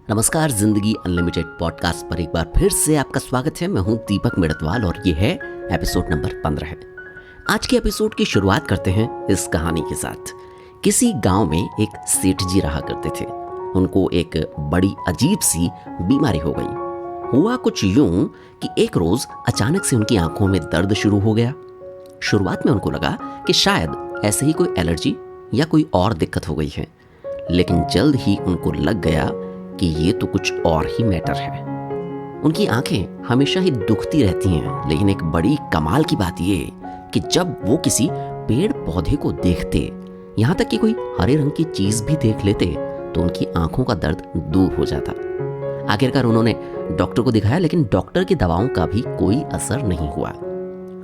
नमस्कार, जिंदगी unlimited podcast पर एक बार फिर से आपका स्वागत है। मैं हूं दीपक मिड़तवाल और ये है एपिसोड नंबर 15 है। आज के एपिसोड की शुरुआत करते हैं इस कहानी के साथ। किसी गांव में एक सेठ जी रहा करते थे। उनको एक बड़ी अजीब सी बीमारी हो गई। हुआ कुछ यूं कि एक रोज अचानक से उनकी आंखों में दर्द शुरू हो गया। शुरुआत में उनको लगा कि शायद ऐसे ही कोई एलर्जी या कोई और दिक्कत हो गई है, लेकिन जल्द ही उनको लग गया कि ये तो कुछ और ही मैटर है। उनकी आंखें हमेशा ही दुखती रहती हैं, लेकिन एक बड़ी कमाल की बात ये कि जब वो किसी पेड़ पौधे को देखते, यहाँ तक कि कोई हरे रंग की चीज भी देख लेते, तो उनकी आंखों का दर्द दूर हो जाता। आखिरकार उन्होंने डॉक्टर को दिखाया, लेकिन डॉक्टर की दवाओं का भी कोई असर नहीं हुआ।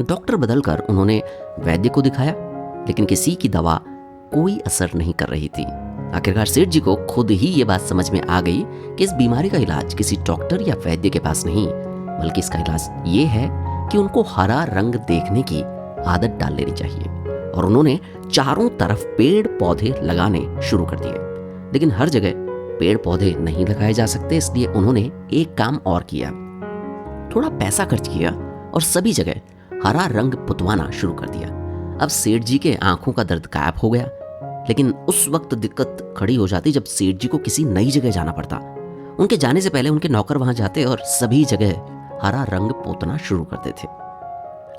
डॉक्टर बदलकर उन्होंने वैद्य को दिखाया, लेकिन किसी की दवा कोई असर नहीं कर रही थी। आखिरकार सेठ जी को खुद ही ये बात समझ में आ गई कि इस बीमारी का इलाज किसी डॉक्टर या वैद्य के पास नहीं, बल्कि इसका इलाज ये है कि उनको हरा रंग देखने की आदत डाल लेनी चाहिए। और उन्होंने चारों तरफ पेड़ पौधे लगाने शुरू कर दिए, लेकिन हर जगह पेड़ पौधे नहीं लगाए जा सकते, इसलिए उन्होंने एक काम और किया। थोड़ा पैसा खर्च किया और सभी जगह हरा रंग पुतवाना शुरू कर दिया। अब सेठ जी के आंखों का दर्द गायब हो गया, लेकिन उस वक्त दिक्कत खड़ी हो जाती जब सेठ जी को किसी नई जगह जाना पड़ता। उनके जाने से पहले उनके नौकर वहां जाते और सभी जगह हरा रंग पोतना शुरू करते थे।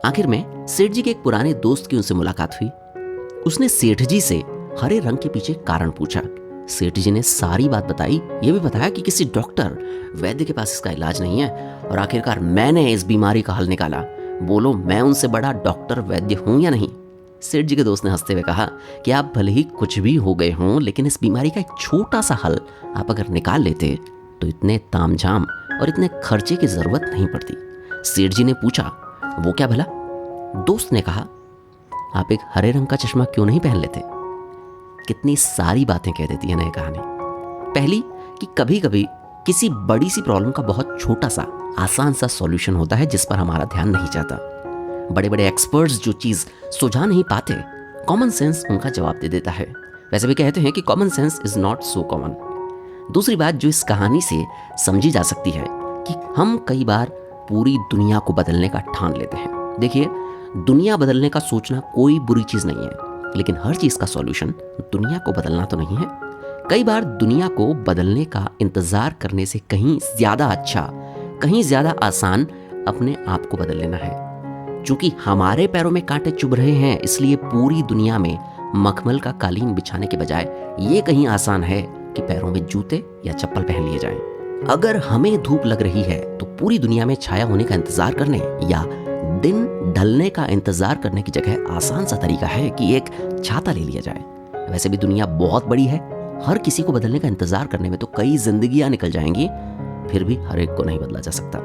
आखिर में सेठ जी के एक पुराने दोस्त की उनसे मुलाकात हुई। उसने सेठ जी से हरे रंग के पीछे कारण पूछा। सेठ जी ने सारी बात बताई, ये भी बताया कि किसी डॉक्टर वैद्य के पास इसका इलाज नहीं है, और आखिरकार मैंने इस बीमारी का हल निकाला। बोलो, मैं उनसे बड़ा डॉक्टर वैद्य हूं या नहीं? सेठ जी के दोस्त ने हंसते हुए कहा कि आप भले ही कुछ भी हो गए हों, लेकिन इस बीमारी का एक छोटा सा हल आप अगर निकाल लेते तो इतने तामझाम और इतने खर्चे की जरूरत नहीं पड़ती। सेठ जी ने पूछा, वो क्या भला? दोस्त ने कहा, आप एक हरे रंग का चश्मा क्यों नहीं पहन लेते? कितनी सारी बातें कह देती है नई कहानी। पहली कि कभी कभी किसी बड़ी सी प्रॉब्लम का बहुत छोटा सा आसान सा सॉल्यूशन होता है जिस पर हमारा ध्यान नहीं जाता। बड़े बड़े एक्सपर्ट्स जो चीज सुझा नहीं पाते, कॉमन सेंस उनका जवाब दे देता है। वैसे भी कहते हैं कि common sense is not so common. दूसरी बात जो इस कहानी से समझी जा सकती है कि हम कई बार पूरी दुनिया को बदलने का ठान लेते हैं। देखिए, दुनिया बदलने का सोचना कोई बुरी चीज नहीं है, लेकिन हर चीज का सॉल्यूशन दुनिया को बदलना तो नहीं है। कई बार दुनिया को बदलने का इंतजार करने से कहीं ज्यादा अच्छा, कहीं ज्यादा आसान अपने आप को बदल लेना है। चूंकि हमारे पैरों में कांटे चुभ रहे हैं, इसलिए पूरी दुनिया में मखमल का कालीन बिछाने के बजाय ये कहीं आसान है कि पैरों में जूते या चप्पल पहन लिए जाएं। अगर हमें धूप लग रही है तो पूरी दुनिया में छाया होने का इंतजार करने या दिन ढलने का इंतजार करने की जगह आसान सा तरीका है कि एक छाता ले लिया जाए। वैसे भी दुनिया बहुत बड़ी है, हर किसी को बदलने का इंतजार करने में तो कई जिंदगियां निकल जाएंगी, फिर भी हर एक को नहीं बदला जा सकता।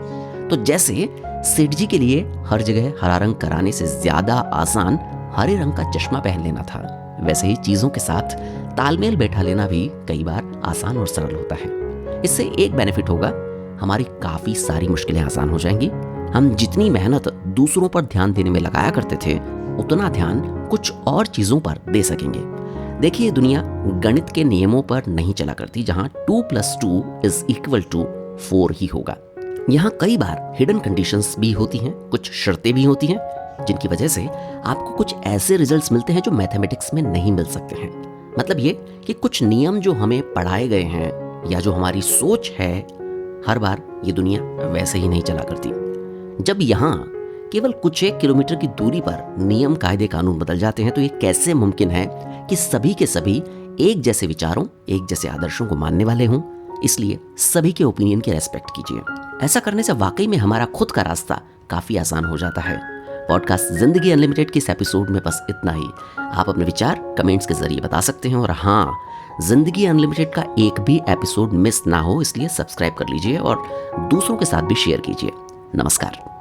तो जैसे सेठ जी के लिए हर जगह हरा रंग कराने से ज्यादा आसान हरे रंग का चश्मा पहन लेना था, वैसे ही चीजों के साथ तालमेल बैठा लेना भी कई बार आसान और सरल होता है। इससे एक बेनिफिट होगा, हमारी काफी सारी मुश्किलें आसान हो जाएंगी। हम जितनी मेहनत दूसरों पर ध्यान देने में लगाया करते थे, उतना ध्यान कुछ और चीजों पर दे सकेंगे। देखिए, दुनिया गणित के नियमों पर नहीं चला करती जहां 2+2 = 4 ही होगा। यहाँ कई बार हिडन कंडीशंस भी होती हैं, कुछ शर्तें भी होती हैं, जिनकी वजह से आपको कुछ ऐसे रिजल्ट्स मिलते हैं जो मैथमेटिक्स में नहीं मिल सकते हैं। मतलब ये कि कुछ नियम जो हमें पढ़ाए गए हैं या जो हमारी सोच है, हर बार ये दुनिया वैसे ही नहीं चला करती। जब यहाँ केवल कुछ एक किलोमीटर की दूरी पर नियम, कायदे, कानून बदल जाते हैं, तो ये कैसे मुमकिन है कि सभी के सभी एक जैसे विचारों, एक जैसे आदर्शों को मानने वाले हों? इसलिए सभी के ओपिनियन की रेस्पेक्ट कीजिए। ऐसा करने से वाकई में हमारा खुद का रास्ता काफी आसान हो जाता है। पॉडकास्ट जिंदगी अनलिमिटेड के इस एपिसोड में बस इतना ही। आप अपने विचार कमेंट्स के जरिए बता सकते हैं, और हाँ, जिंदगी अनलिमिटेड का एक भी एपिसोड मिस ना हो, इसलिए सब्सक्राइब कर लीजिए और दूसरों के साथ भी शेयर कीजिए। नमस्कार।